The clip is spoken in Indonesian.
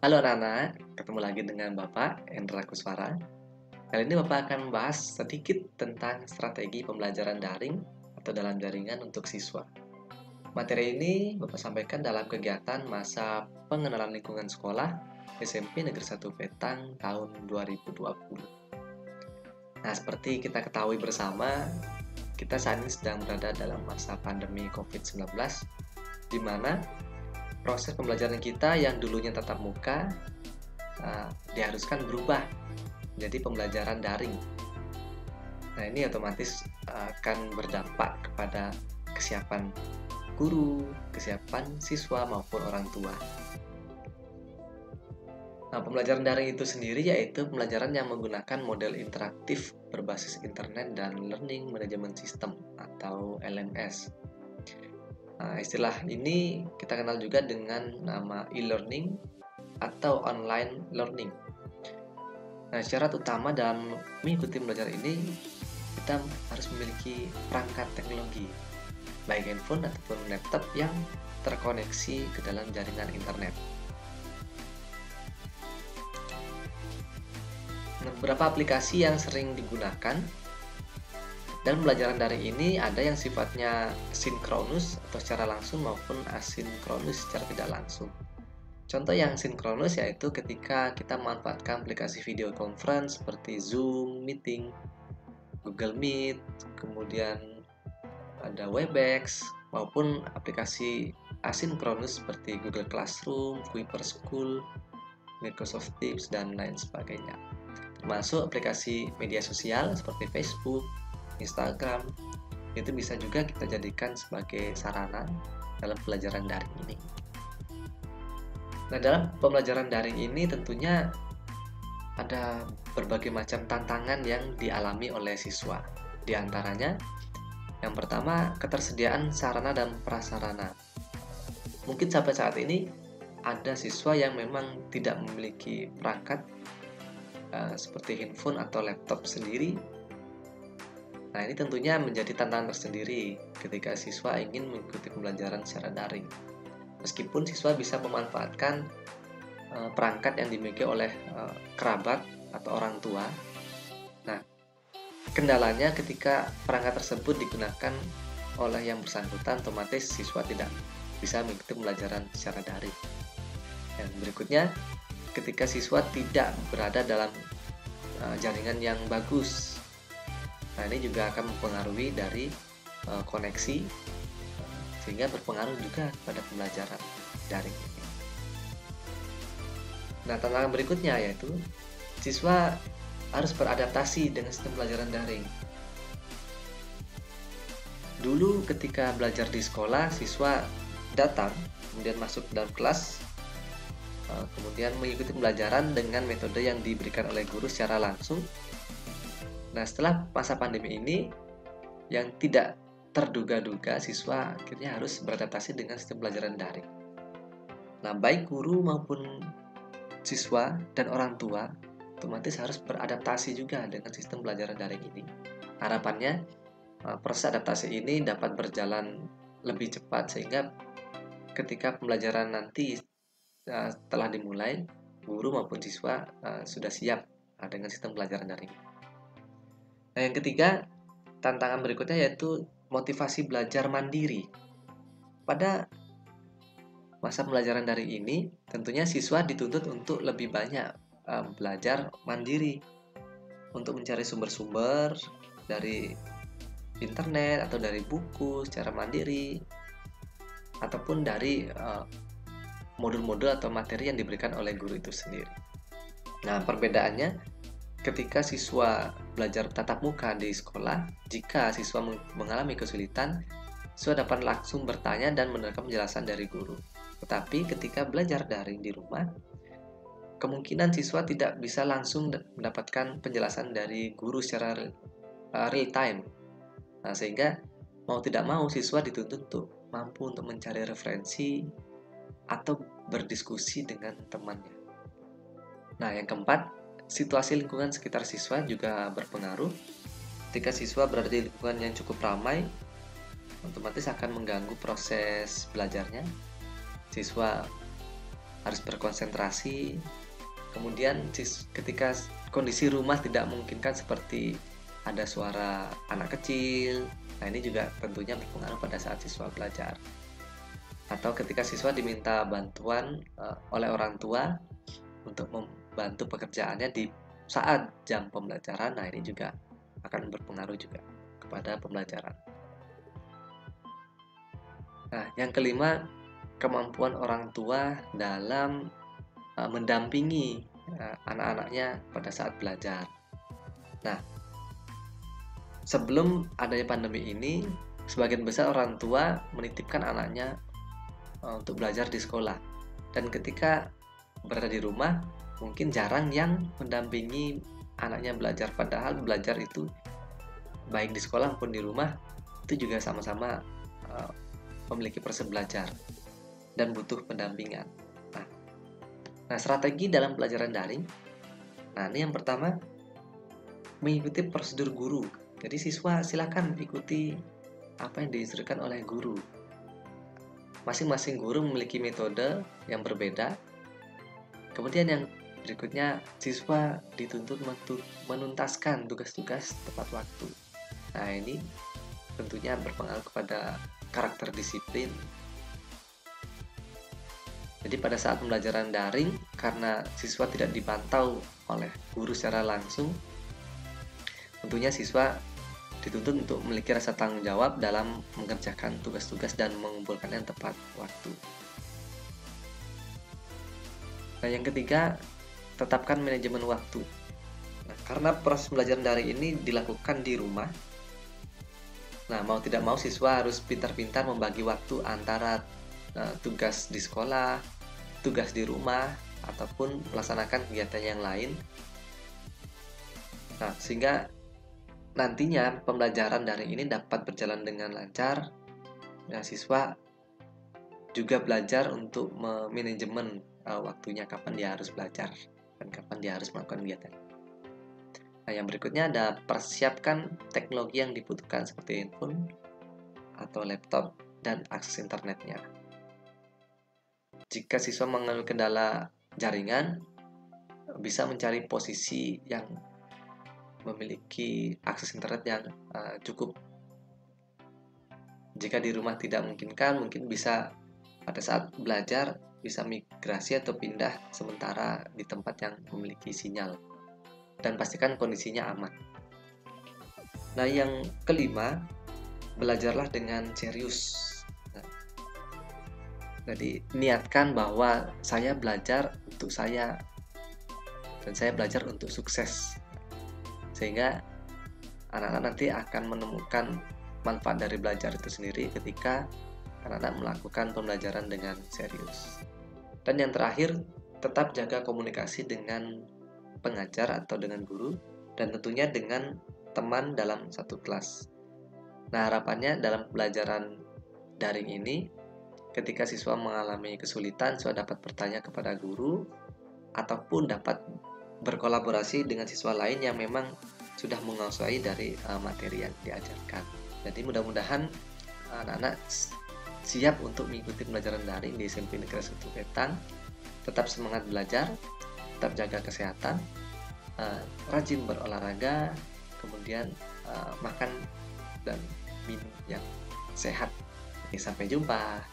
Halo anak-anak, ketemu lagi dengan Bapak Hendra Kuswara. Kali ini Bapak akan membahas sedikit tentang strategi pembelajaran daring atau dalam jaringan untuk siswa. Materi ini Bapak sampaikan dalam kegiatan masa pengenalan lingkungan sekolah SMP Negeri 1 Petang tahun 2020. Nah, seperti kita ketahui bersama, kita saat ini sedang berada dalam masa pandemi COVID-19, di mana proses pembelajaran kita yang dulunya tatap muka diharuskan berubah menjadi pembelajaran daring. Nah, ini otomatis akan berdampak kepada kesiapan guru, kesiapan siswa maupun orang tua. Nah, pembelajaran daring itu sendiri yaitu pembelajaran yang menggunakan model interaktif berbasis internet dan learning management system atau LMS. Nah, istilah ini kita kenal juga dengan nama e-learning atau online learning. Nah, syarat utama dalam mengikuti pembelajaran ini, kita harus memiliki perangkat teknologi, baik handphone ataupun laptop yang terkoneksi ke dalam jaringan internet. Nah, beberapa aplikasi yang sering digunakan dan pembelajaran daring ini ada yang sifatnya sinkronus atau secara langsung maupun asinkronus secara tidak langsung. Contoh yang sinkronus yaitu ketika kita memanfaatkan aplikasi video conference seperti Zoom, Meeting, Google Meet, kemudian ada Webex, maupun aplikasi asinkronus seperti Google Classroom, Kuiper School, Microsoft Teams, dan lain sebagainya. Termasuk aplikasi media sosial seperti Facebook, Instagram, itu bisa juga kita jadikan sebagai sarana dalam pembelajaran daring ini. Nah, dalam pembelajaran daring ini tentunya ada berbagai macam tantangan yang dialami oleh siswa. Di antaranya, yang pertama, ketersediaan sarana dan prasarana. Mungkin sampai saat ini ada siswa yang memang tidak memiliki perangkat seperti handphone atau laptop sendiri. Nah, ini tentunya menjadi tantangan tersendiri ketika siswa ingin mengikuti pembelajaran secara daring. Meskipun siswa bisa memanfaatkan perangkat yang dimiliki oleh kerabat atau orang tua. Nah, kendalanya ketika perangkat tersebut digunakan oleh yang bersangkutan, otomatis siswa tidak bisa mengikuti pembelajaran secara daring. Yang berikutnya, ketika siswa tidak berada dalam jaringan yang bagus. Nah, ini juga akan mempengaruhi dari koneksi, sehingga berpengaruh juga pada pembelajaran daring ini. Nah, tantangan berikutnya yaitu siswa harus beradaptasi dengan sistem pelajaran daring. Dulu ketika belajar di sekolah, siswa datang, kemudian masuk dalam kelas, kemudian mengikuti pembelajaran dengan metode yang diberikan oleh guru secara langsung. Nah, setelah masa pandemi ini, yang tidak terduga-duga, siswa akhirnya harus beradaptasi dengan sistem pelajaran daring. Nah, baik guru maupun siswa dan orang tua otomatis harus beradaptasi juga dengan sistem pelajaran daring ini. Harapannya, proses adaptasi ini dapat berjalan lebih cepat sehingga ketika pembelajaran nanti telah dimulai, guru maupun siswa sudah siap dengan sistem pelajaran daring. Nah, yang ketiga, tantangan berikutnya yaitu motivasi belajar mandiri. Pada masa pembelajaran daring ini, tentunya siswa dituntut untuk lebih banyak belajar mandiri untuk mencari sumber-sumber dari internet atau dari buku secara mandiri ataupun dari modul-modul atau materi yang diberikan oleh guru itu sendiri. Nah, perbedaannya ketika siswa belajar tatap muka di sekolah, jika siswa mengalami kesulitan, siswa dapat langsung bertanya dan mendengarkan penjelasan dari guru. Tetapi ketika belajar daring di rumah, kemungkinan siswa tidak bisa langsung mendapatkan penjelasan dari guru secara real time. Nah, sehingga mau tidak mau siswa dituntut untuk mampu untuk mencari referensi atau berdiskusi dengan temannya. Nah, yang keempat, situasi lingkungan sekitar siswa juga berpengaruh. Ketika siswa berada di lingkungan yang cukup ramai, otomatis akan mengganggu proses belajarnya. Siswa harus berkonsentrasi. Kemudian ketika kondisi rumah tidak memungkinkan seperti ada suara anak kecil, nah ini juga tentunya berpengaruh pada saat siswa belajar. Atau ketika siswa diminta bantuan oleh orang tua untuk membantu pekerjaannya di saat jam pembelajaran, nah ini juga akan berpengaruh juga kepada pembelajaran. Nah, yang kelima, kemampuan orang tua dalam mendampingi anak-anaknya pada saat belajar. Nah, sebelum adanya pandemi ini, sebagian besar orang tua menitipkan anaknya untuk belajar di sekolah. Dan ketika berada di rumah, mungkin jarang yang mendampingi anaknya belajar. Padahal belajar itu baik di sekolah maupun di rumah itu juga sama-sama memiliki proses belajar dan butuh pendampingan. Nah, strategi dalam pelajaran daring. Nah, ini yang pertama, mengikuti prosedur guru. Jadi siswa silakan ikuti apa yang diinstruksikan oleh guru. Masing-masing guru memiliki metode yang berbeda. Kemudian yang berikutnya, siswa dituntut menuntaskan tugas-tugas tepat waktu. Nah, ini tentunya berpengaruh kepada karakter disiplin. Jadi pada saat pembelajaran daring, karena siswa tidak dipantau oleh guru secara langsung, tentunya siswa dituntut untuk memiliki rasa tanggung jawab dalam mengerjakan tugas-tugas dan mengumpulkannya tepat waktu. Nah, yang ketiga, tetapkan manajemen waktu. Nah, karena proses pembelajaran daring ini dilakukan di rumah, nah mau tidak mau siswa harus pintar-pintar membagi waktu antara tugas di sekolah, tugas di rumah, ataupun melaksanakan kegiatan yang lain. Nah, sehingga nantinya pembelajaran daring ini dapat berjalan dengan lancar. Nah, siswa juga belajar untuk memanajemen waktunya, kapan dia harus belajar dan kapan dia harus melakukan kegiatan. Nah, yang berikutnya ada persiapkan teknologi yang dibutuhkan seperti handphone atau laptop dan akses internetnya. Jika siswa mengalami kendala jaringan, bisa mencari posisi yang memiliki akses internet yang cukup. Jika di rumah tidak memungkinkan, mungkin bisa pada saat belajar bisa migrasi atau pindah sementara di tempat yang memiliki sinyal. Dan pastikan kondisinya aman. Nah, yang kelima, belajarlah dengan serius. Jadi niatkan bahwa saya belajar untuk saya dan saya belajar untuk sukses, sehingga anak-anak nanti akan menemukan manfaat dari belajar itu sendiri ketika anak-anak melakukan pembelajaran dengan serius. Dan yang terakhir, tetap jaga komunikasi dengan pengajar atau dengan guru, dan tentunya dengan teman dalam satu kelas. Nah, harapannya dalam pembelajaran daring ini, ketika siswa mengalami kesulitan, siswa dapat bertanya kepada guru ataupun dapat berkolaborasi dengan siswa lain yang memang sudah menguasai dari materi yang diajarkan. Jadi mudah-mudahan anak-anak siap untuk mengikuti pembelajaran daring di SMP Negeri 1 Petang. Tetap semangat belajar, tetap jaga kesehatan, rajin berolahraga, kemudian makan dan minum yang sehat. Sampai jumpa.